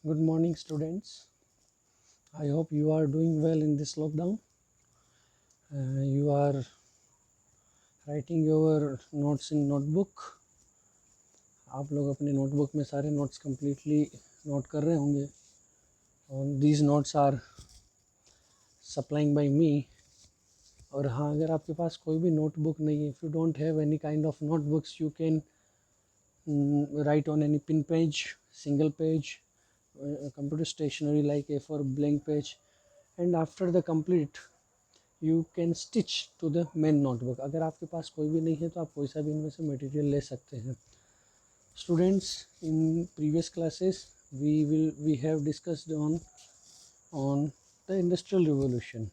Good morning, students. I hope you are doing well in this lockdown. You are writing your notes in notebook. आप लोग अपने notebook में सारे notes completely note कर रहे होंगे. These notes are supplying by me. और हाँ, अगर आपके पास कोई भी notebook नहीं है, if you don't have any kind of notebooks, you can write on any pin page, single page, computer stationery like A4 blank page, and after the complete you can stitch to the main notebook. अगर आपके पास कोई भी नहीं है तो आप कोई सा भी इनमें से मटेरियल ले सकते हैं. Students, in previous classes we have discussed on the industrial revolution,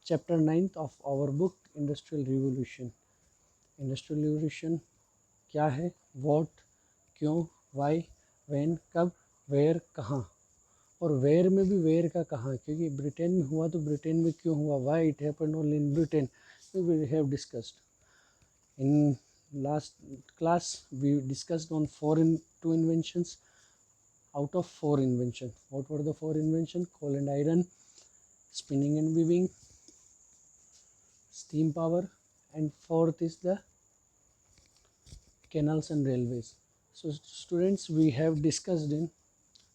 chapter 9 of our book industrial revolution. Industrial revolution क्या है, व्हाट, क्यों, वाई, व्हेन, कब, वेयर, कहाँ. और वेयर में भी वेयर का कहाँ, क्योंकि ब्रिटेन में हुआ तो ब्रिटेन में क्यों हुआ, why it happened only in Britain, we have discussed in last class. We discussed on two inventions out of 4 inventions. What were the 4 inventions? Coal and iron, spinning and weaving, steam power, and fourth is the canals and railways. So students, we have discussed in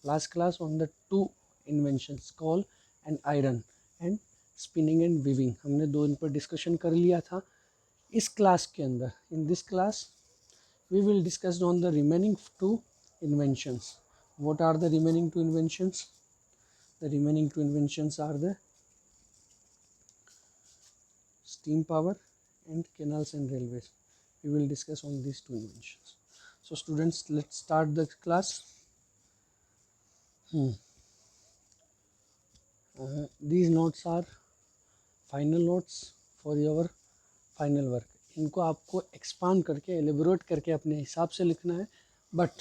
last class on the 2 inventions, coal and iron and spinning and weaving. हमने 2 इन पर discussion कर लिया था इस class के अंदर. In this class we will discuss on the remaining 2 inventions. What are the remaining 2 inventions? The remaining 2 inventions are the steam power and canals and railways. We will discuss on these 2 inventions. So students, let's start the class. These notes are final notes for your final work. इनको आपको expand करके elaborate करके अपने हिसाब से लिखना है, but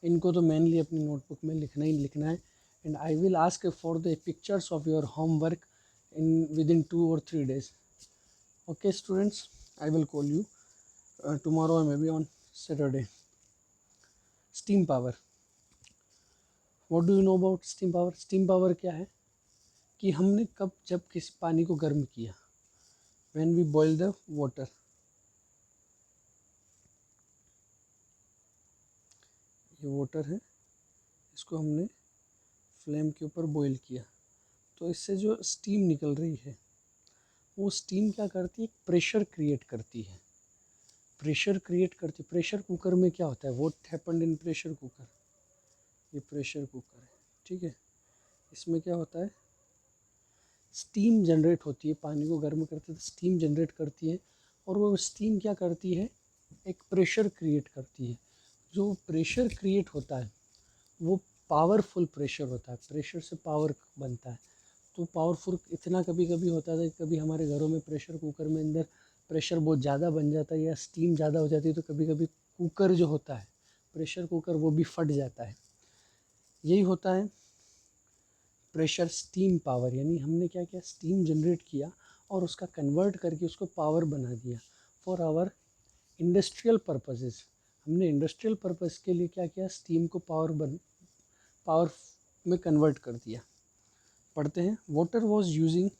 इनको तो मेनली अपनी नोटबुक में लिखना ही लिखना है. And I will ask for the pictures of your homework in within 2 or 3 days. Okay students, I will call you tomorrow or maybe on Saturday. Steam power. What do you know about steam power? Steam power क्या है कि हमने कब जब किसी पानी को गर्म किया, when we boil the water, ये वाटर है, इसको हमने फ्लेम के ऊपर बॉईल किया, तो इससे जो स्टीम निकल रही है वो स्टीम क्या करती है, प्रेशर क्रिएट करती है. प्रेशर क्रिएट करती है. प्रेशर कुकर में क्या होता है, what happened in pressure cooker, ये प्रेशर कुकर है, ठीक है. इसमें क्या होता है, स्टीम जनरेट होती है. पानी को गर्म करते तो स्टीम जनरेट करती है, और वो स्टीम क्या करती है, एक प्रेशर क्रिएट करती है. जो प्रेशर क्रिएट होता है वो पावरफुल प्रेशर होता है. प्रेशर से पावर बनता है. तो पावरफुल इतना कभी कभी होता था, कभी हमारे घरों में प्रेशर कुकर में अंदर प्रेशर बहुत ज़्यादा बन जाता है या स्टीम ज़्यादा हो जाती है, तो कभी कभी कुकर जो होता है, प्रेशर कुकर, वो भी फट जाता है. यही होता है प्रेशर स्टीम पावर. यानी हमने क्या किया, स्टीम जनरेट किया और उसका कन्वर्ट करके उसको पावर बना दिया फॉर आवर इंडस्ट्रियल पर्पसेस. हमने इंडस्ट्रियल पर्पस के लिए क्या किया, स्टीम को पावर में कन्वर्ट कर दिया. पढ़ते हैं. Water was using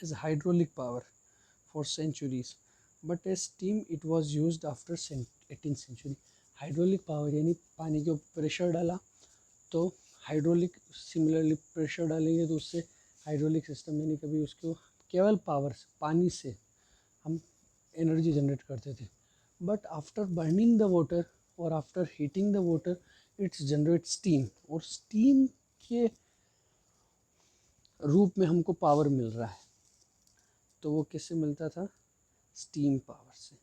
as hydraulic power for centuries, but as steam it was use after 18th century. Hydraulic power यानी पानी के ऊपर प्रेशर डाला तो हाइड्रोलिक, सिमिलरली प्रेशर डालेंगे तो उससे हाइड्रोलिक सिस्टम, यानी कभी उसको केवल पावर से, पानी से हम एनर्जी जनरेट करते थे. But after burning the water और after heating the water it's generate steam, और स्टीम के रूप में हमको पावर मिल रहा है. तो वो किससे मिलता था, स्टीम पावर से.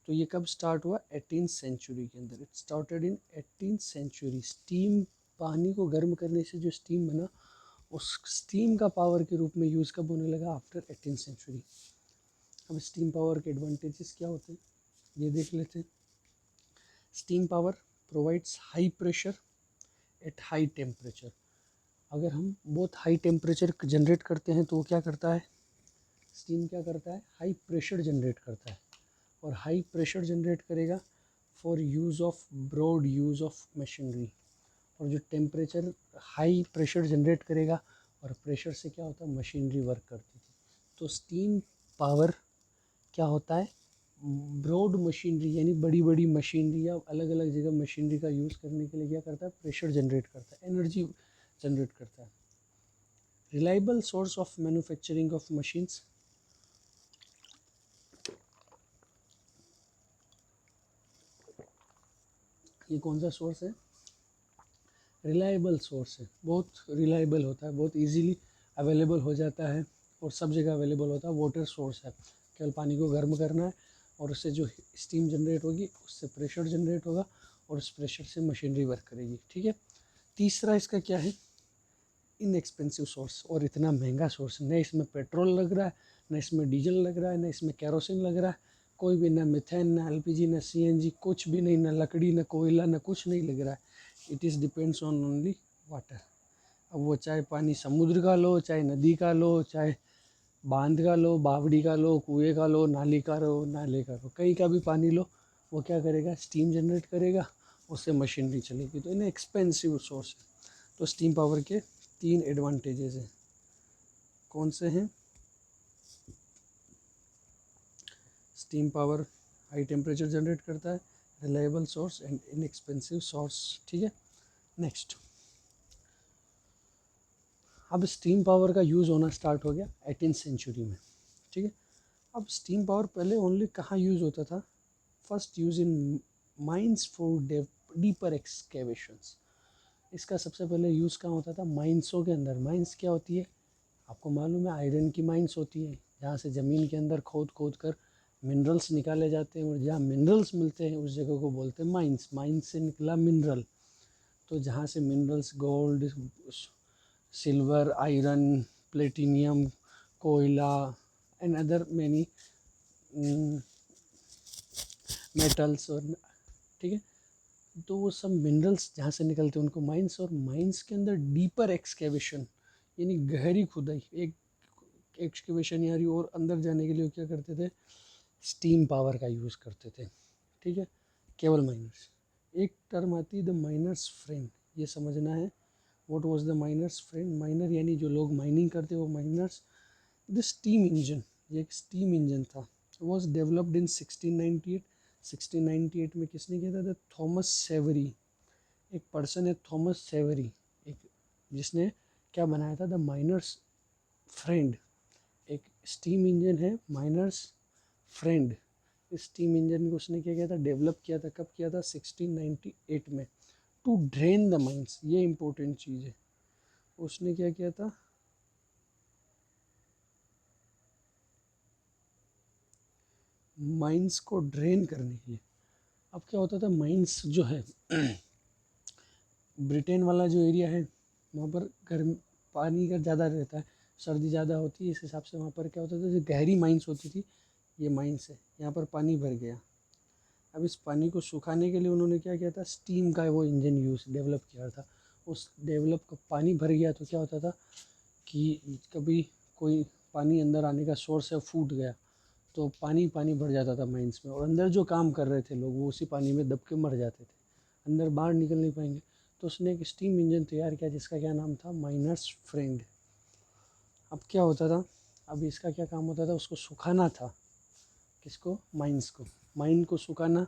तो ये कब स्टार्ट हुआ, 18th century के अंदर. It started in 18th century. Steam, पानी को गर्म करने से जो स्टीम बना, उस स्टीम का पावर के रूप में यूज़ कब होने लगा, आफ्टर 18th century. अब स्टीम पावर के एडवांटेजेस क्या होते हैं ये देख लेते हैं. Steam power provides high pressure at high temperature. अगर हम बहुत हाई टेम्परेचर जनरेट करते हैं तो वो क्या करता है, स्टीम क्या करता है, हाई प्रेशर जनरेट करता है. और हाई प्रेशर जनरेट करेगा for use of broad use of machinery. और जो टेम्परेचर हाई प्रेशर जनरेट करेगा, और प्रेशर से क्या होता है, मशीनरी वर्क करती थी। तो स्टीम पावर क्या होता है, ब्रॉड मशीनरी यानी बड़ी बड़ी मशीनरी या अलग अलग जगह मशीनरी का यूज़ करने के लिए क्या करता है, प्रेशर जनरेट करता है, एनर्जी जनरेट करता है। Reliable source of manufacturing of machines, ये कौन सा सोर्स है, रिलायबल सोर्स है, बहुत रिलायबल होता है, बहुत इजीली अवेलेबल हो जाता है और सब जगह अवेलेबल होता है। वाटर सोर्स है, केवल पानी को गर्म करना है और उससे जो स्टीम जनरेट होगी उससे प्रेशर जनरेट होगा और उस प्रेशर से मशीनरी वर्क करेगी। ठीक है। तीसरा इसका क्या है, इनएक्सपेंसिव सोर्स, और इतना महंगा सोर्स, न इसमें पेट्रोल लग रहा है, न इसमें डीजल लग रहा है, न इसमें केरोसिन लग रहा है, कोई भी, ना मिथेन, ना एलपीजी, ना सीएनजी, कुछ भी नहीं, ना लकड़ी, ना कोयला, ना कुछ नहीं लग रहा है। It is depends on only water. अब वो चाहे पानी समुद्र का लो, चाहे नदी का लो, चाहे बांध का लो, बावड़ी का लो, कुएं का लो, नाली का लो, नाले का लो, कहीं का भी पानी लो, वो क्या करेगा, स्टीम जनरेट करेगा, उससे मशीनरी चलेगी। तो इन्हें एक्सपेंसिव सोर्स है। तो स्टीम पावर के 3 एडवांटेजेस हैं। कौन से हैं, steam power high temperature generate करता है, reliable source and inexpensive source. ठीक है। नेक्स्ट, अब स्टीम पावर का यूज़ होना स्टार्ट हो गया 18th सेंचुरी में। ठीक है। अब स्टीम पावर पहले ओनली कहाँ यूज़ होता था, first use in mines for deeper excavations. इसका सबसे पहले यूज़ कहाँ होता था, माइंसों के अंदर। माइंस क्या होती है, आपको मालूम है, आयरन की माइंस होती है, जहाँ से ज़मीन के अंदर खोद खोद कर मिनरल्स निकाले जाते हैं, और जहाँ मिनरल्स मिलते हैं उस जगह को बोलते हैं माइंस। माइंस से निकला मिनरल, तो जहाँ से minerals, gold, silver, iron, platinum, कोयला एंड अदर मैनी मेटल्स, और ठीक है, तो वो सब मिनरल्स जहाँ से निकलते हैं उनको माइंस। और माइंस के अंदर डीपर एक्सकेवेशन यानी गहरी खुदाई, एक एक्सकेवेशन यानी और अंदर जाने के लिए क्या करते थे, स्टीम पावर का यूज़ करते थे। ठीक है। केवल माइनर्स, एक टर्म आती है द माइनर्स फ्रेंड, ये समझना है। What was the miners friend, miner यानी जो लोग माइनिंग करते वो माइनर्स। द स्टीम इंजन, ये एक स्टीम इंजन था, वॉज डेवलप्ड इन 1698। 1698 में किसने किया था, द थॉमस सेवरी, एक पर्सन है थॉमस सेवरी, एक जिसने क्या बनाया था, द माइनर्स फ्रेंड। एक स्टीम इंजन है माइनर्स फ्रेंड। इस स्टीम इंजन को उसने क्या किया था, डेवलप किया था। कब किया था, 1698 में, टू ड्रेन द माइंस। ये इंपॉर्टेंट चीज़ है, उसने क्या किया था, माइंस को ड्रेन करने के लिए। अब क्या होता था, माइंस जो है ब्रिटेन वाला जो एरिया है वहाँ पर गर्म पानी का ज़्यादा रहता है, सर्दी ज़्यादा होती है, इस हिसाब से वहाँ पर क्या होता था, जो गहरी माइंस होती थी, ये माइंस है, यहाँ पर पानी भर गया। अब इस पानी को सुखाने के लिए उन्होंने क्या किया था, स्टीम का वो इंजन यूज़ डेवलप किया था। उस डेवलप पानी भर गया तो क्या होता था कि कभी कोई पानी अंदर आने का सोर्स है फूट गया तो पानी पानी भर जाता था माइंस में, और अंदर जो काम कर रहे थे लोग वो उसी पानी में दब के मर जाते थे, अंदर बाहर निकल नहीं पाएंगे। तो उसने एक स्टीम इंजन तैयार किया जिसका क्या नाम था, माइनर्स फ्रेंड। अब क्या होता था, अब इसका क्या काम होता था, उसको सुखाना था, किसको, माइंस को, माइन को सुखाना।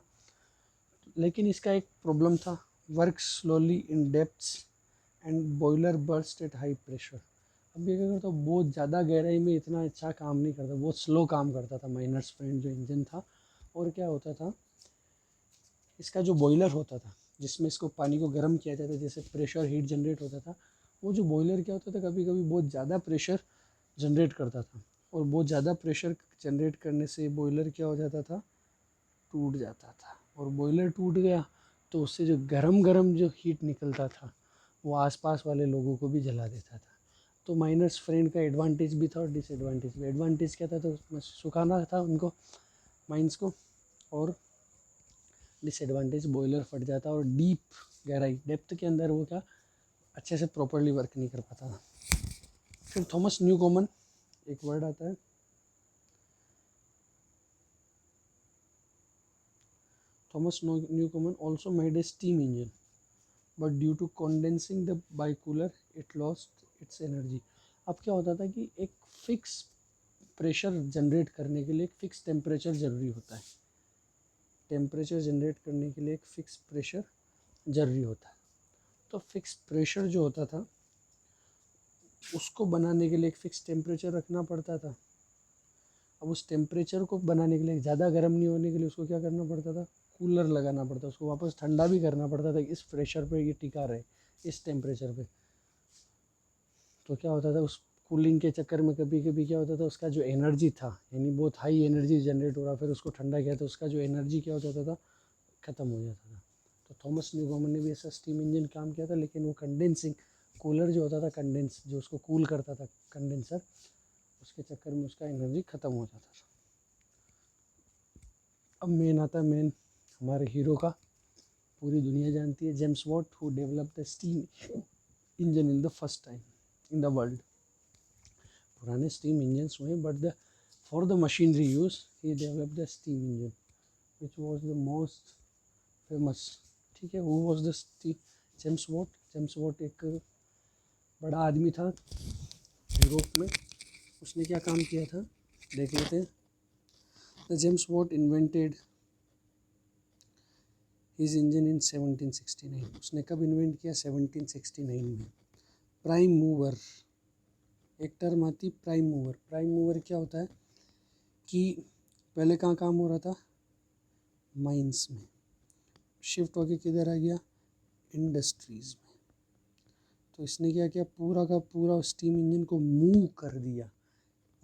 लेकिन इसका एक प्रॉब्लम था, work slowly in depths and boiler burst at high pressure. अब ये क्या करता, बहुत ज़्यादा गहराई में इतना अच्छा काम नहीं करता, बहुत स्लो काम करता था माइनर्स फ्रेंड जो इंजन था। और क्या होता था, इसका जो बॉयलर होता था जिसमें इसको पानी को गर्म किया जाता था, जैसे प्रेशर हीट जनरेट होता था, वो जो बॉयलर क्या होता था, कभी कभी बहुत ज़्यादा प्रेशर जनरेट करता था, और बहुत ज़्यादा प्रेशर जनरेट करने से बॉयलर क्या हो जाता था, टूट जाता था। और बॉयलर टूट गया तो उससे जो गरम गरम जो हीट निकलता था वो आसपास वाले लोगों को भी जला देता था। तो माइनर्स फ्रेंड का एडवांटेज भी था और डिसएडवांटेज भी। एडवांटेज क्या था, तो उसमें सुखाना था उनको, माइंस को, और डिसएडवांटेज बॉयलर फट जाता और डीप गहराई डेप्थ के अंदर वो क्या अच्छे से प्रॉपरली वर्क नहीं कर पाता था। फिर थॉमस न्यू कॉमन, एक वर्ड आता है, Thomas Newcomen also made a steam engine. But due to condensing the बाइकूलर इट लॉस्ट इट्स एनर्जी। अब क्या होता था कि एक फिक्स प्रेशर जनरेट करने के लिए एक फिक्स टेम्परेचर ज़रूरी होता है। टेम्परेचर जनरेट करने के लिए एक फिक्स प्रेशर ज़रूरी होता है। तो फिक्स प्रेशर जो होता था उसको बनाने के लिए एक फ़िक्स टेम्परेचर रखना पड़ता था। अब उस टेम्परेचर को बनाने के लिए, ज़्यादा गर्म नहीं होने के लिए, उसको क्या करना पड़ता था, कूलर लगाना पड़ता, उसको वापस ठंडा भी करना पड़ता था इस प्रेशर पे ये टिका रहे, इस टेम्परेचर पे। तो क्या होता था उस कूलिंग के चक्कर में कभी कभी क्या होता था, उसका जो एनर्जी था, यानी बहुत हाई एनर्जी जनरेट हो रहा, फिर उसको ठंडा किया तो उसका जो एनर्जी क्या हो जाता था, ख़त्म हो जाता था। तो थॉमस न्यूकॉमन ने भी ऐसा स्टीम इंजन काम किया था, लेकिन वो कंडेंसिंग कूलर जो होता था, कंडेंस जो उसको कूल करता था, कंडेंसर, उसके चक्कर में उसका एनर्जी ख़त्म हो जाता था। अब मेन आता है मेन हमारे हीरो का, पूरी दुनिया जानती है, James Watt, who develop the steam engine in the first time in the world. पुराने स्टीम इंजन्स हुए, but the for the machinery use he develop the steam engine which was the most famous. ठीक है, वो was the James what. James Watt एक बड़ा आदमी था Europe में। उसने क्या काम किया था देख लेते हैं। The James Watt invented his engine in 1769। उसने कब इन्वेंट किया, 1769 में। प्राइम मूवर, एक टर्म आती प्राइम मूवर। प्राइम मूवर क्या होता है कि पहले कहाँ काम हो रहा था, माइंस में, शिफ्ट होके किधर आ गया, इंडस्ट्रीज़ में। तो इसने क्या किया, पूरा का पूरा स्टीम इंजन को मूव कर दिया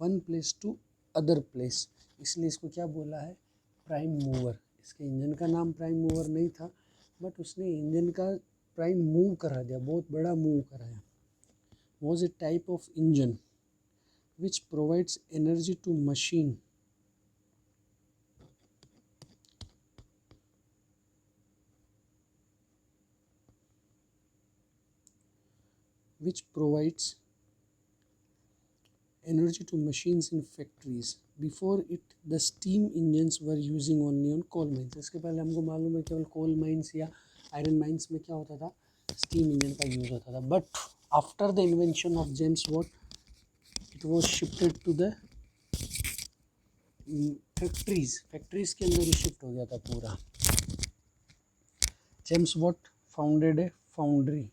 one place to other place, इसलिए इसको क्या बोला है, प्राइम मूवर। इसके इंजन का नाम प्राइम मूवर नहीं था, बट उसने इंजन का प्राइम मूव करा दिया, बहुत बड़ा मूव कराया। Was a type of engine which provides energy to machine which provides energy to machines in factories. Before it, the steam engines were using only on coal mines. इसके पहले हमको मालूम है केवल कोल माइंस या iron mines में क्या होता था, स्टीम इंजन का यूज़ होता था। But after the invention of James Watt it was shifted to the factories के अंदर ही शिफ्ट हो गया था पूरा। James Watt founded a foundry.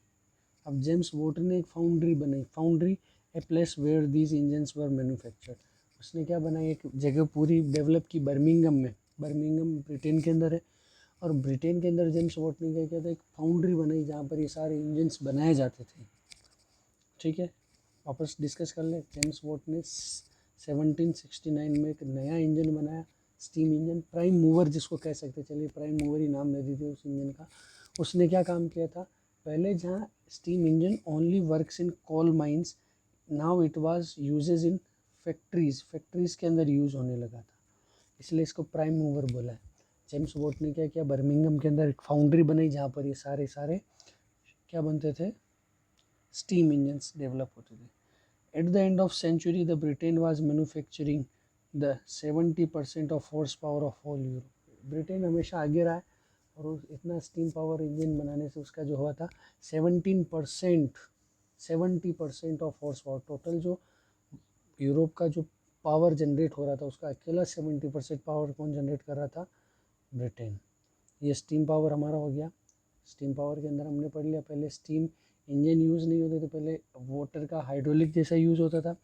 अब जेम्स वॉट ने एक फाउंड्री बनाई। Foundry a place where these engines were manufactured. उसने क्या बनाई, एक जगह पूरी डेवलप की बर्मिंघम में। बर्मिंघम ब्रिटेन के अंदर है, और ब्रिटेन के अंदर जेम्स वॉट ने क्या किया था, एक फाउंड्री बनाई जहाँ पर ये सारे इंजन्स बनाए जाते थे। ठीक है, वापस डिस्कस कर ले। जेम्स वॉट ने 1769 में एक नया इंजन बनाया, स्टीम इंजन, प्राइम मूवर जिसको कह सकते, चलिए प्राइम मूवर ही नाम दे दीजिए उस इंजन का। उसने क्या काम किया था, पहले जहाँ steam engine only works in coal mines, now it was uses in factories के अंदर यूज़ होने लगा था, इसलिए इसको प्राइम मूवर बोला है। जेम्स वॉट ने क्या किया, बर्मिंघम के अंदर एक फाउंड्री बनाई जहाँ पर ये सारे क्या बनते थे, स्टीम इंजन्स डेवलप होते थे। At the end of century, the Britain was manufacturing the 70% of horsepower of all Europe. Britain हमेशा आगे रहा है, और इतना स्टीम पावर इंजन बनाने से उसका जो हुआ था 70% ऑफ हॉर्स पावर। टोटल जो यूरोप का जो पावर जनरेट हो रहा था उसका अकेला 70% पावर कौन जनरेट कर रहा था, ब्रिटेन। ये स्टीम पावर हमारा हो गया। स्टीम पावर के अंदर हमने पढ़ लिया, पहले स्टीम इंजन यूज़ नहीं होते थे, पहले वाटर का हाइड्रोलिक जैसा यूज़ होता था।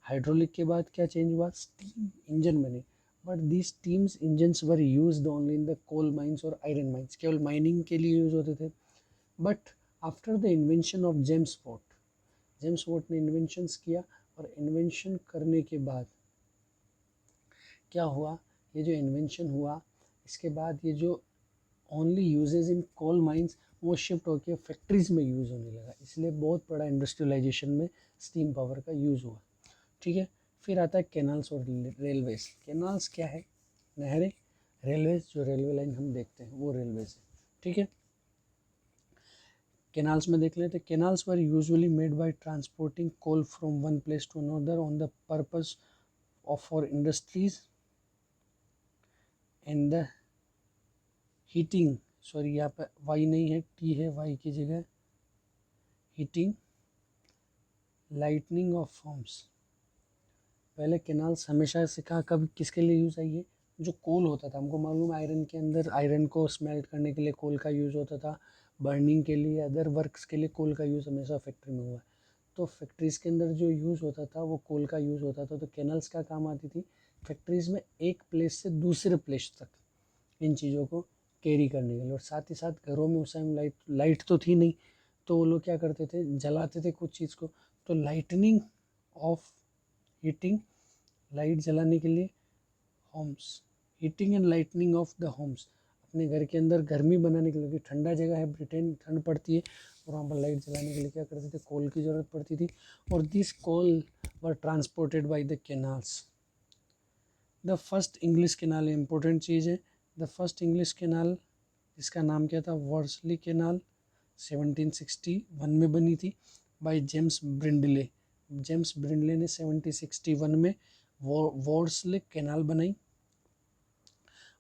हाइड्रोलिक के बाद क्या चेंज हुआ, स्टीम इंजन बने। But these steams engines were used only in the coal mines और आयरन माइंस, केवल माइनिंग के लिए यूज़ होते थे। But after the invention of James Watt ने इन्वेंशंस किया, और इन्वेंशन करने के बाद क्या हुआ, ये जो इन्वेंशन हुआ इसके बाद ये जो ओनली यूजेज इन कोल माइंस वो शिफ्ट होकर फैक्ट्रीज़ में यूज़ होने लगा, इसलिए बहुत बड़ा इंडस्ट्रियलाइजेशन में स्टीम पावर का यूज़ हुआ। ठीक है, फिर आता है कैनाल्स और रेलवेज। कैनाल्स क्या है, नहरें। रेलवेज जो रेलवे लाइन हम देखते हैं वो रेलवेज है। ठीक है, कैनाल्स में देख लेते हैं। Canals were usually made by transporting coal from one place to another on the purpose of for industries and the heating sorry यहाँ पे वाई नहीं है, टी है, वाई की जगह हीटिंग लाइटनिंग ऑफ फॉर्म्स। पहले कैनाल्स हमेशा से कहा कब किसके लिए यूज़ आई है, जो कोल होता था, हमको मालूम है आयरन के अंदर आयरन को स्मेल्ट करने के लिए कोल का यूज़ होता था, बर्निंग के लिए, अदर वर्क्स के लिए कोल का यूज़ हमेशा फैक्ट्री में हुआ है। तो फैक्ट्रीज़ के अंदर जो यूज़ होता था वो कोल का यूज़ होता था। तो कैनल्स का काम आती थी फैक्ट्रीज़ में एक प्लेस से दूसरे प्लेस तक इन चीज़ों को कैरी करने के लिए। और साथ ही साथ घरों में उस टाइम लाइट तो थी नहीं, तो वो लोग क्या करते थे, जलाते थे कुछ चीज़ को। तो लाइटनिंग ऑफ हीटिंग, लाइट जलाने के लिए homes, heating and lightning of the homes, अपने घर के अंदर गर्मी बनाने के लिए, ठंडा जगह है ब्रिटेन, ठंड पड़ती है और वहाँ पर लाइट जलाने के लिए क्या करते थे, कोल की ज़रूरत पड़ती थी। और this coal were transported by the canals. The first English canal important चीज़ है। द फर्स्ट इंग्लिश कैनाल, इसका नाम क्या था, वर्सली कैनाल, 1761 में बनी थी by James Brindley. James Brindley ने 1761 में वॉर्सले कैनाल बनाई।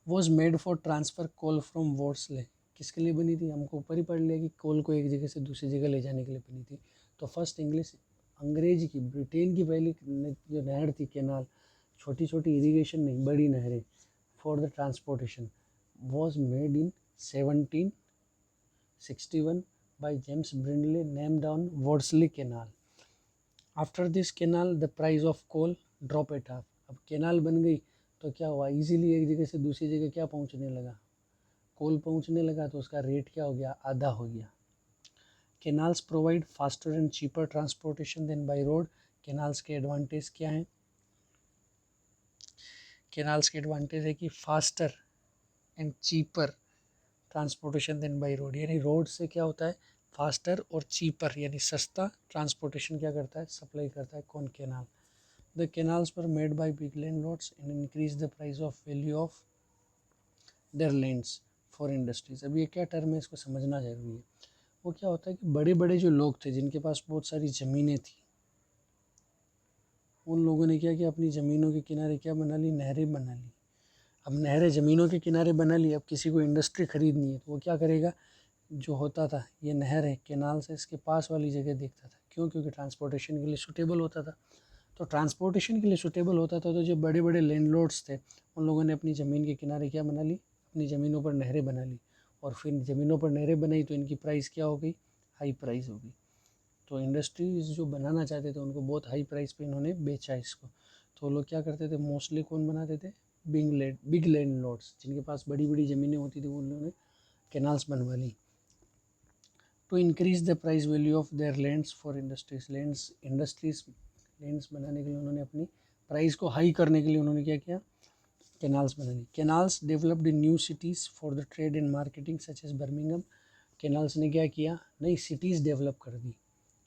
Was made for transfer coal from Worsley, किसके लिए बनी थी, हमको ऊपर ही पढ़ लिया कि कोल को एक जगह से दूसरी जगह ले जाने के लिए बनी थी। तो फर्स्ट इंग्लिश, अंग्रेज की, ब्रिटेन की पहली जो नहर थी कैनाल, छोटी छोटी इरीगेशन नहीं, बड़ी नहरें for the transportation, was made in 1761 by James Brindley, named on Worsley canal. After this canal the price of coal drop at half. अब कैनाल बन गई तो क्या हुआ, इजीली एक जगह से दूसरी जगह क्या पहुंचने लगा, कोल पहुंचने लगा, तो उसका रेट क्या हो गया, आधा हो गया। Canals provide faster and cheaper transportation than by road. Canals के एडवांटेज क्या हैं, कैनाल्स के एडवांटेज है कि faster and cheaper transportation than by road, यानी रोड से क्या होता है, फास्टर और चीपर यानी सस्ता ट्रांसपोर्टेशन क्या करता है, सप्लाई करता है, कौन, कैनाल। द कैनाल्स पर made by big landlords and increase the price of value of their lands for industries. अब ये क्या टर्म है, इसको समझना जरूरी है। वो क्या होता है कि बड़े बड़े जो लोग थे जिनके पास बहुत सारी ज़मीनें थी, उन लोगों ने क्या किया, अपनी ज़मीनों के किनारे क्या बना ली, नहरें बना ली। अब नहरें ज़मीनों के किनारे बना ली, अब किसी को इंडस्ट्री खरीदनी है तो वो क्या करेगा, जो होता था, ये नहर है, कैनाल से इसके पास वाली जगह देखता था, क्यों, क्योंकि ट्रांसपोर्टेशन के लिए सूटेबल होता था। तो ट्रांसपोर्टेशन के लिए सूटेबल होता था, तो जो बड़े बड़े लैंडलॉर्ड्स थे उन लोगों ने अपनी ज़मीन के किनारे क्या बना ली, अपनी ज़मीनों पर नहरें बना ली। और फिर ज़मीनों पर नहरें बनाई तो इनकी प्राइस क्या हो गई, हाई प्राइस हो गई। तो इंडस्ट्रीज जो बनाना चाहते थे उनको बहुत हाई प्राइस पे इन्होंने बेचा इसको। तो लोग क्या करते थे, मोस्टली कौन बनाते थे, बिग लैंड लॉर्ड्स, जिनके पास बड़ी बड़ी ज़मीनें होती थी, उन्होंने कैनाल्स बनवा ली। To increase the price value of their lands for industries, lands बनाने के लिए उन्होंने अपनी प्राइस को हाई करने के लिए उन्होंने क्या किया, कैनाल्स बना ली। Canals developed in new cities for the trade and marketing such as Birmingham. Canals ने क्या किया, नई सिटीज़ डेवलप कर दी,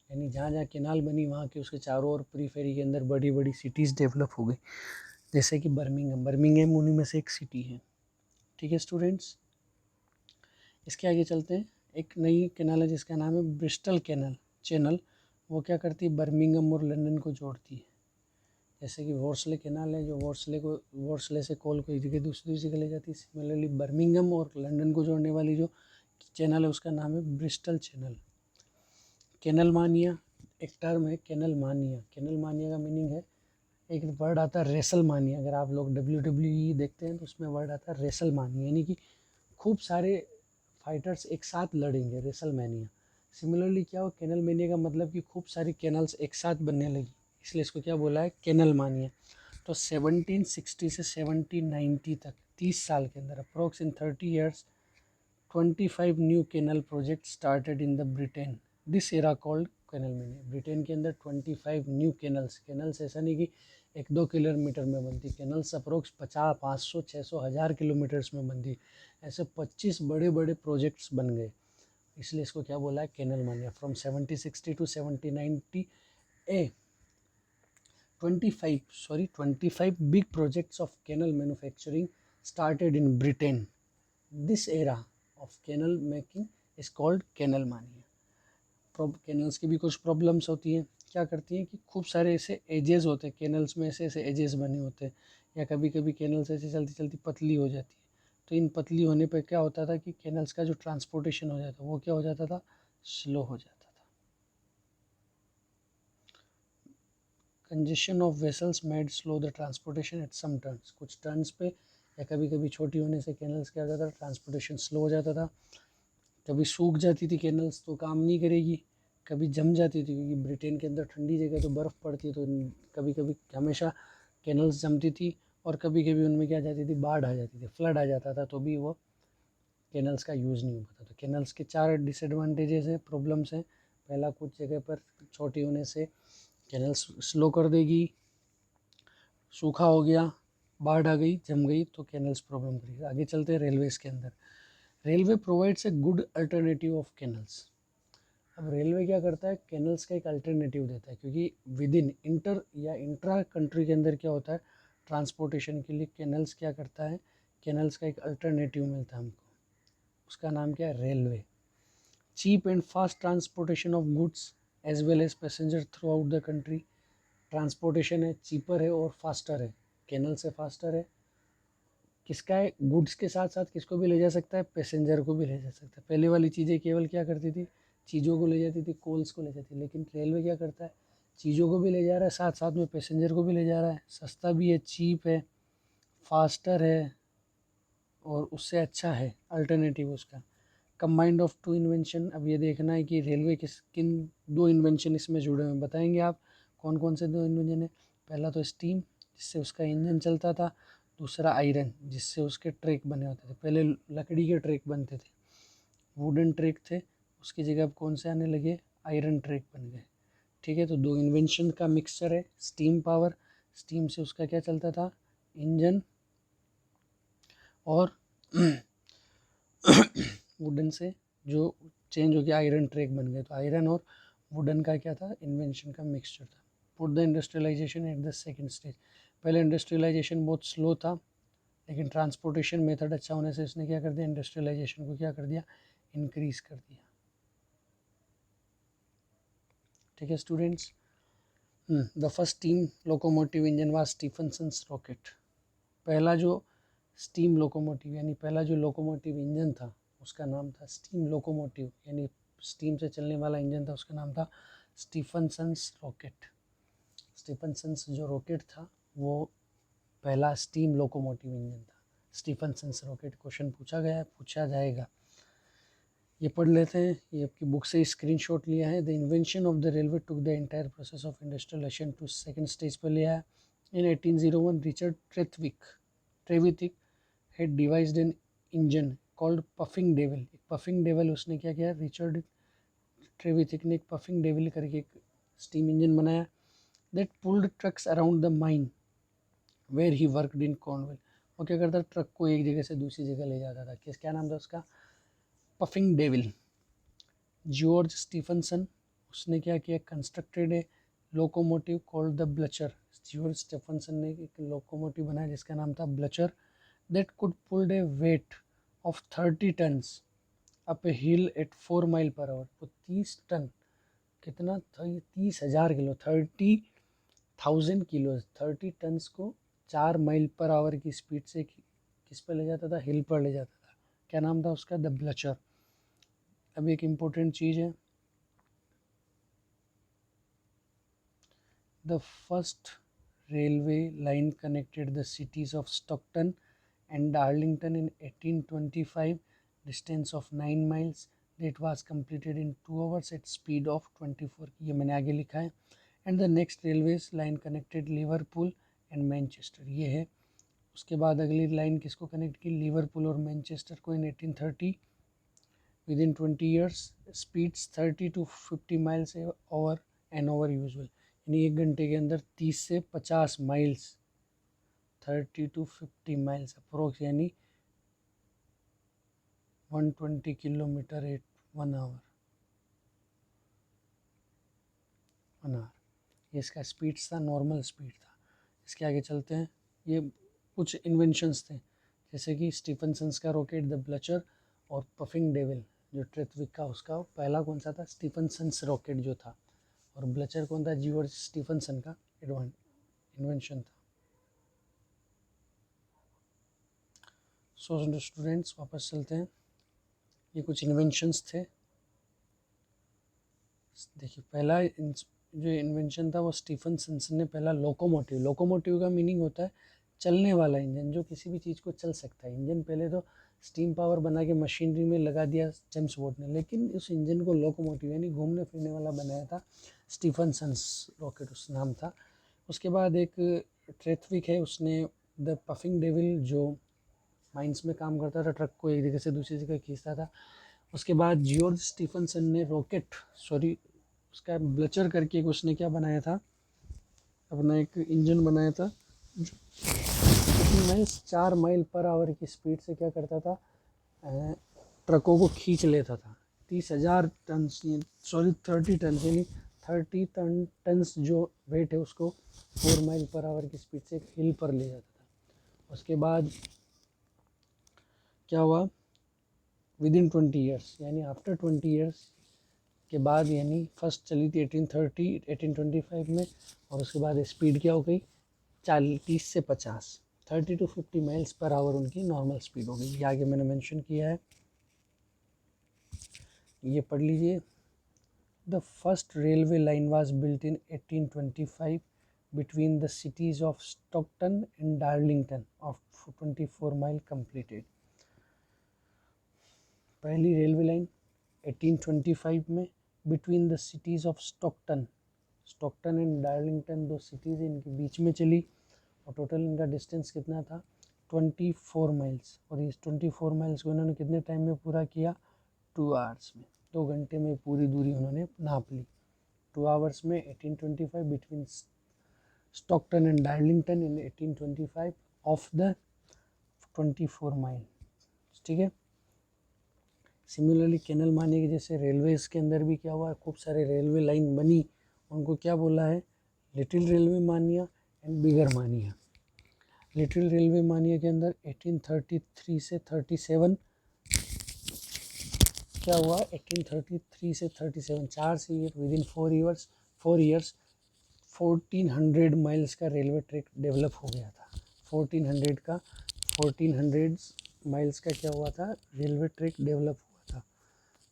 यानी जहाँ जहाँ कैनाल बनी वहाँ के उसके चारों ओर प्रीफेरी के अंदर बड़ी बड़ी सिटीज़ डेवलप हो गई, जैसे कि बर्मिंगम उन्हीं में से एक सिटी है। ठीक है स्टूडेंट्स, इसके आगे चलते हैं। एक नई कैनाल है जिसका नाम है ब्रिस्टल चैनल। वो क्या करती है, बर्मिंगम और लंदन को जोड़ती है। जैसे कि वॉर्सले कैनाल है जो वॉर्सले से कोल को एक जगह दूसरी जगह ले जाती है। सिमिलरली बर्मिंगम और लंदन को जोड़ने वाली जो चैनल है उसका नाम है ब्रिस्टल चैनल। कैनल मानिया एक टर्म है, कैनल मानिया का मीनिंग है, एक वर्ड आता है रेसल मानिया। अगर आप लोग WWE देखते हैं तो उसमें वर्ड आता है रेसल मानिया, यानी कि खूब सारे फाइटर्स एक साथ लड़ेंगे, रेसल मैनिया। सिमिलरली क्या हो, कैनल मैनिया का मतलब कि खूब सारी कैनल्स एक साथ बनने लगी, इसलिए इसको क्या बोला है, कैनल मानिया। तो 1760 से 1790 तक 30 साल के अंदर approx in 30 years 25 new canal project started in the Britain, this era called canal mania. Britain के अंदर 25 न्यू कैनल्स ऐसा नहीं कि 1-2 किलोमीटर में बनती, कैनल्स अप्रोक्स 50, 500, 600, 1000 किलोमीटर्स में बनती। ऐसे 25 बड़े बड़े प्रोजेक्ट्स बन गए, इसलिए इसको क्या बोला है, canal mania. From 1760 to 1790 a 25 big projects of canal manufacturing started in Britain. This era of canal making is called canal mania. Canals की भी कुछ प्रॉब्लम्स होती हैं, क्या करती हैं कि खूब सारे ऐसे एजेस होते हैं कैनल्स में, ऐसे ऐसे एजेस बने होते हैं, या कभी कभी कैनल्स ऐसे चलती चलती पतली हो जाती है, तो इन पतली होने पर क्या होता था कि कैनल्स का जो ट्रांसपोर्टेशन हो जाता वो क्या हो जाता था, स्लो हो जाता था। Congestion of vessels made slow the transportation at some turns, कुछ टर्न्स पे या कभी कभी छोटी होने से कैनल्स क्या होता था, ट्रांसपोर्टेशन स्लो हो जाता था। कभी सूख जाती थी कैनल्स तो काम नहीं करेगी, कभी जम जाती थी, क्योंकि ब्रिटेन के अंदर ठंडी जगह तो बर्फ़ पड़ती है, तो कभी कभी हमेशा कैनल्स जमती थी, और कभी कभी उनमें क्या जाती थी, बाढ़ आ जाती थी, फ्लड आ जाता था, तो भी वो कैनल्स का यूज़ नहीं हो पाता। तो कैनल्स के 4 डिसएडवांटेजेस हैं, प्रॉब्लम्स हैं। पहला, कुछ जगह पर छोटी होने से कैनल्स स्लो कर देगी, सूखा हो गया, बाढ़ आ गई, जम गई तो कैनल्स प्रॉब्लम करेगी। आगे चलते हैं रेलवेज़ के अंदर। Railway provides a good alternative of canals. अब रेलवे क्या करता है, कैनल्स का एक अल्टरनेटिव देता है, क्योंकि विद इन इंटर या इंट्रा कंट्री के अंदर क्या होता है, ट्रांसपोर्टेशन के लिए कैनल्स क्या करता है, कैनल्स का एक अल्टरनेटिव मिलता है हमको, उसका नाम क्या है, railway. Cheap and fast transportation of goods as well as passenger throughout the country. Transportation है, चीपर है और फास्टर है, कैनल से फास्टर है। किसका है, गुड्स के साथ साथ किसको भी ले जा सकता है, पैसेंजर को भी ले जा सकता है। पहले वाली चीज़ें केवल क्या करती थी, चीज़ों को ले जाती थी, कोल्स को ले जाती, लेकिन रेलवे क्या करता है, चीज़ों को भी ले जा रहा है, साथ साथ में पैसेंजर को भी ले जा रहा है, सस्ता भी है, चीप है, फास्टर है, और उससे अच्छा है अल्टरनेटिव उसका। कंबाइंड ऑफ टू इन्वेंशन, अब ये देखना है कि रेलवे किन 2 इन्वेंशन इसमें जुड़े हुए हैं, बताएंगे आप कौन कौन से 2 इन्वेंशन है। पहला तो स्टीम, जिससे उसका इंजन चलता था, दूसरा आयरन, जिससे उसके ट्रैक बने होते थे। पहले लकड़ी के ट्रैक बनते थे, वुडन ट्रैक थे, उसकी जगह अब कौन से आने लगे, आयरन ट्रैक बन गए। ठीक है, तो 2 इन्वेंशन का मिक्सचर है। स्टीम पावर, स्टीम से उसका क्या चलता था, इंजन, और वुडन से जो चेंज हो गया, आयरन ट्रैक बन गए। तो आयरन और वुडन का क्या था, इन्वेंशन का मिक्सचर था। Put the industrialization at the second stage, पहले इंडस्ट्रियलाइजेशन बहुत स्लो था, लेकिन ट्रांसपोर्टेशन मेथड अच्छा होने से इसने क्या कर दिया, इंडस्ट्रियलाइजेशन को क्या कर दिया, इंक्रीज कर दिया। ठीक है students. The first steam locomotive engine was Stephenson's Rocket. पहला जो स्टीम लोकोमोटिव यानी पहला जो लोकोमोटिव इंजन था, उसका नाम था स्टीम लोकोमोटिव, यानी स्टीम से चलने वाला इंजन था, उसका नाम था स्टीफनसन्स रॉकेट। स्टीफनसन्स जो रॉकेट था वो पहला स्टीम लोकोमोटिव इंजन था। स्टीफनसन्स रॉकेट क्वेश्चन पूछा गया है, पूछा जाएगा, ये पढ़ लेते हैं। ये आपकी बुक से स्क्रीनशॉट लिया है। The invention of the railway took the entire process of industrialization to second stage पर लिया है। In 1801 Richard Trevithick had devised an engine called puffing devil. Puffing devil उसने क्या किया, रिचर्ड ट्रेविथिक ने एक पफिंग डेविल करके एक स्टीम इंजन बनाया, that pulled trucks around the mine where he worked in Cornwall. वो क्या करता, ट्रक को एक जगह से दूसरी जगह ले जाता था। क्या नाम था उसका, पफिंग डेविल। जॉर्ज स्टीफनसन, उसने क्या किया, constructed A locomotive called the ब्लचर। George Stephenson ने एक लोकोमोटिव बनाया जिसका नाम था ब्लचर, that could pull a weight of 30 tons up a hill at 4 mile per hour। तो 30 टन, कितना था ये, 30,000 किलो, 30,000 किलो, 30 टन्स को 4 माइल पर आवर की स्पीड से किस पर ले जाता था, हिल पर ले जाता था। क्या नाम था उसका, द ब्लचर। अब एक इम्पोर्टेंट चीज़ है, the first railway line connected the cities of Stockton and Darlington in 1825, distance of 9 miles. It was completed in 2 hours at speed of 24, ये मैंने आगे लिखा है। And the next railways line connected Liverpool and Manchester, ये है। उसके बाद अगली लाइन किसको कनेक्ट की, लिवरपूल और मैनचेस्टर को, in 1830। Within 20 years, speeds 30 to 50 miles over and over usual, यानी 1 घंटे के अंदर 30 से 50 माइल्स, 30 to 50 माइल्स अप्रोक्स, यानी 120 किलोमीटर एट 1 आवर, 1 आवर। ये इसका स्पीड्स था, नॉर्मल स्पीड था। इसके आगे चलते हैं। ये कुछ इन्वेंशंस थे, जैसे कि स्टीफनसन्स का रॉकेट, द ब्लचर, और पफिंग डेविल जो ट्रेथविक का, उसका पहला कौन सा था, स्टीफनसन्स रॉकेट जो था, और ब्लचर कौन था, जॉर्ज स्टीफनसन का इन्वेंशन था। सो स्टूडेंट्स वापस चलते हैं। ये कुछ इन्वेंशंस थे। देखिए पहला जो इन्वेंशन था वो स्टीफनसन ने पहला लोकोमोटिव का मीनिंग होता है चलने वाला इंजन, जो किसी भी चीज़ को चल सकता है। इंजन पहले तो स्टीम पावर बना के मशीनरी में लगा दिया जेम्स वॉट ने, लेकिन उस इंजन को लोकोमोटिव यानी घूमने फिरने वाला बनाया था स्टीफनसन्स रॉकेट उस नाम था। उसके बाद एक ट्रेथविक है, उसने द पफिंग डेविल जो माइंस में काम करता था, ट्रक को एक जगह से दूसरी जगह खींचता था। उसके बाद जॉर्ज स्टीफनसन ने उसका ब्लचर करके उसने क्या बनाया था, अपना एक इंजन बनाया था जो 4 माइल पर आवर की स्पीड से क्या करता था, ट्रकों को खींच लेता था। 30,000 टन 30 टन यानी 30 टन्स जो वेट है उसको 4 माइल पर आवर की स्पीड से हिल पर ले जाता था। उसके बाद क्या हुआ, विदिन 20 ईयर्स यानी आफ्टर 20 ईयर्स के बाद, यानी फर्स्ट चली थी 1825 में, और उसके बाद स्पीड क्या हो गई 30 से 50 30 to 50 माइल्स पर आवर उनकी नॉर्मल स्पीड हो गई। ये आगे मैंने मेंशन किया है, ये पढ़ लीजिए। The first railway line was built in 1825 between the cities of Stockton and Darlington of 24 mile completed। पहली रेलवे लाइन 1825 में between the cities of Stockton and Darlington, दो सिटीज़ इनके बीच में चली, और टोटल इनका डिस्टेंस कितना था 24 माइल्स। और इस 24 माइल्स को इन्होंने कितने टाइम में पूरा किया, 2 आवर्स में, 2 घंटे में पूरी दूरी उन्होंने नाप ली। 2 आवर्स में 1825 between Stockton and Darlington in 1825 of the 24 mile. ठीक है। सिमिलरली कैनल मानिया के जैसे रेलवेज़ के अंदर भी क्या हुआ, खूब सारे रेलवे लाइन बनी, उनको क्या बोला है, लिटिल रेलवे मानिया एंड बिगर मानिया। लिटिल रेलवे मानिया के अंदर 1833 से 37 क्या हुआ, 1833 से 37 4 से विदिन 4 ईयर्स 1400 माइल्स का रेलवे ट्रैक डेवलप हो गया था। 1400 माइल्स का क्या हुआ था, रेलवे ट्रैक डेवलप हुआ था।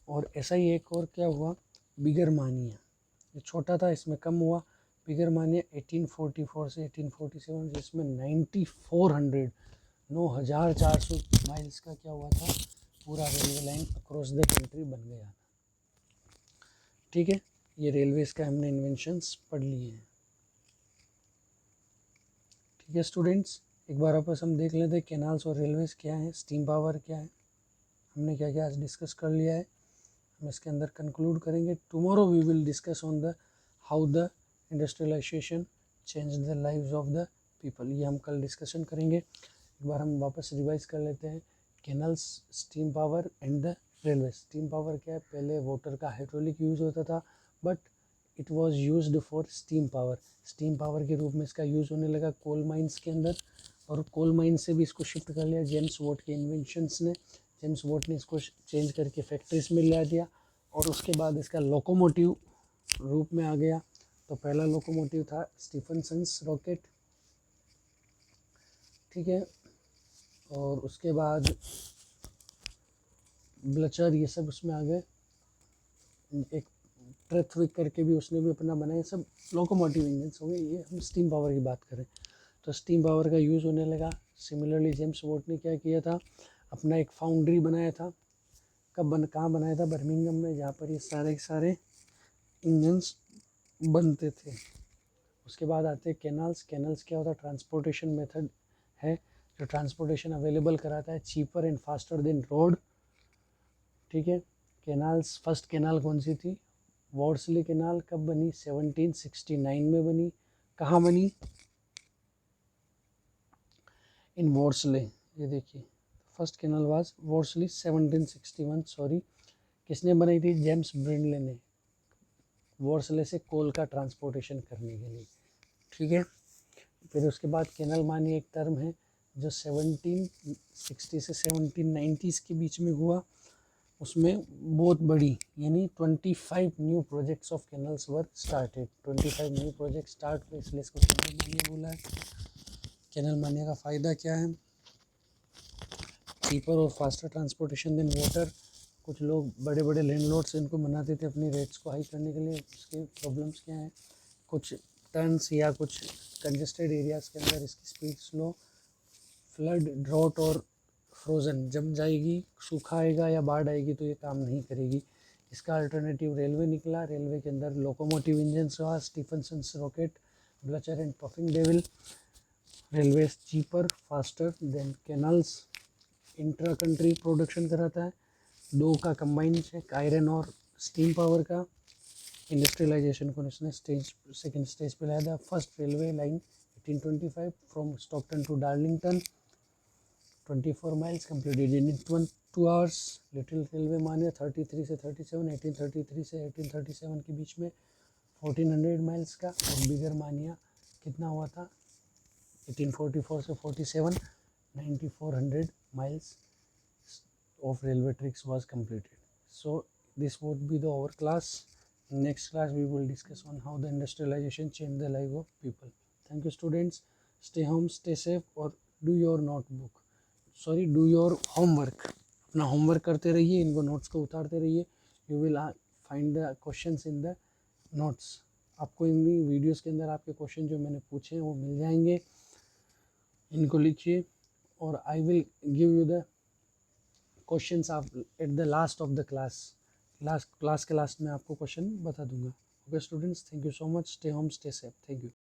और ऐसा ही एक और क्या हुआ, बिगर मानिया, ये छोटा था इसमें कम हुआ। बिगर मानिया 1844 से 1847 जिसमें 9,400 माइल्स का क्या हुआ था, पूरा railway line across the country बन गया था। ठीक है, ये रेलवेज़ का हमने इन्वेंशंस पढ़ लिए हैं। ठीक है स्टूडेंट्स, एक बार वापस हम देख लेते हैं कैनाल्स और रेलवेज़ क्या है, स्टीम पावर क्या है, हमने क्या क्या आज डिस्कस कर लिया है। हम इसके अंदर कंक्लूड करेंगे। Tomorrow we will discuss on the how the industrialization change the lives of the people, ये हम कल डिस्कशन करेंगे। एक बार हम वापस रिवाइज कर लेते हैं, canals, steam power and the railway. Steam power क्या है, पहले वाटर का हाइड्रोलिक यूज़ होता था, but it was used for steam power. Steam power के रूप में इसका यूज़ होने लगा कोल माइंस के अंदर, और कोल माइन से भी इसको शिफ्ट कर लिया जेम्स वॉट के इन्वेंशंस ने। जेम्स वॉट ने इसको चेंज करके फैक्ट्रीज में ला दिया, और उसके बाद इसका लोकोमोटिव रूप में आ गया। तो पहला लोकोमोटिव था स्टीफनसन्स रॉकेट, ठीक है, और उसके बाद ब्लचर ये सब उसमें आ गए। एक ट्रेथविक करके भी उसने भी अपना बनाया, सब लोकोमोटिव इंजन्स हो गए। ये हम स्टीम पावर की बात करें तो स्टीम पावर का यूज़ होने लगा। सिमिलरली जेम्स वॉट ने क्या किया था, अपना एक फाउंड्री बनाया था। कहाँ बनाया था, बर्मिंघम में, जहाँ पर ये सारे के सारे इंजन्स बनते थे। उसके बाद आते हैं कैनल्स। कैनल्स क्या होता है, ट्रांसपोर्टेशन मेथड है जो ट्रांसपोर्टेशन अवेलेबल कराता है cheaper and faster than road. ठीक है, कैनाल्स, फर्स्ट कैनाल कौन सी थी, वॉर्सले कैनाल। कब बनी, 1769 में बनी। कहाँ बनी, इन वॉर्सले। ये देखिए फर्स्ट कैनाल वाज वॉर्सली 1761, सॉरी, किसने बनाई थी, जेम्स ब्रिंडले ने, वॉर्सले से कोल का ट्रांसपोर्टेशन करने के लिए। ठीक है, फिर उसके बाद कैनल मानी एक टर्म है जो 1760 से 1790 के बीच में हुआ। उसमें बहुत बड़ी यानी 25 new projects of canals were started. 25 new project start हुए, इसलिए इसको कैनल मानिया बोला है। कैनल मानिया का फ़ायदा क्या है, चीपर और फास्टर ट्रांसपोर्टेशन देन वाटर। कुछ लोग बड़े बड़े लैंडलॉर्ड्स इनको बनाते थे अपनी रेट्स को हाई करने के लिए। उसके प्रॉब्लम्स क्या हैं? कुछ टर्न्स या कुछ कंजेस्टेड एरियाज़ के अंदर इसकी स्पीड स्लो, फ्लड, ड्रॉट और फ्रोज़न जम जाएगी, सूखा आएगा या बाढ़ आएगी तो ये काम नहीं करेगी। इसका अल्टरनेटिव रेलवे निकला। रेलवे के अंदर लोकोमोटिव इंजन रहा, Stephenson's Rocket, Blucher and Puffing Devil. Railway cheaper, faster than canals, intra country production कराता है। दो का कंबाइन है, आयरन और स्टीम पावर का। इंडस्ट्रियलाइजेशन को इसने सेकेंड स्टेज पे लाया था। First railway line 1825 from Stockton to Darlington, 24 miles completed in 2 hours। Little railway mania 33 से 37, 1833 से 1837 के बीच में 1400 miles का। और बिगर मानिया कितना हुआ था? 1844 से 47, 9400 miles of railway tracks was completed. So this would be the our class. Next class we will discuss on how the industrialization changed the life of people. Thank you students. Stay home, stay safe और do your notebook, sorry do your homework. अपना homework करते रहिए, इनको notes को उतारते रहिए। You will find the questions in the notes. आपको इन videos के अंदर आपके क्वेश्चन जो मैंने पूछे हैं वो मिल जाएंगे। इनको लिखिए और I will give you the questions at the last of the class. Class के लास्ट में आपको क्वेश्चन बता दूंगा। Okay students, thank you so much. Stay home, stay safe. Thank you.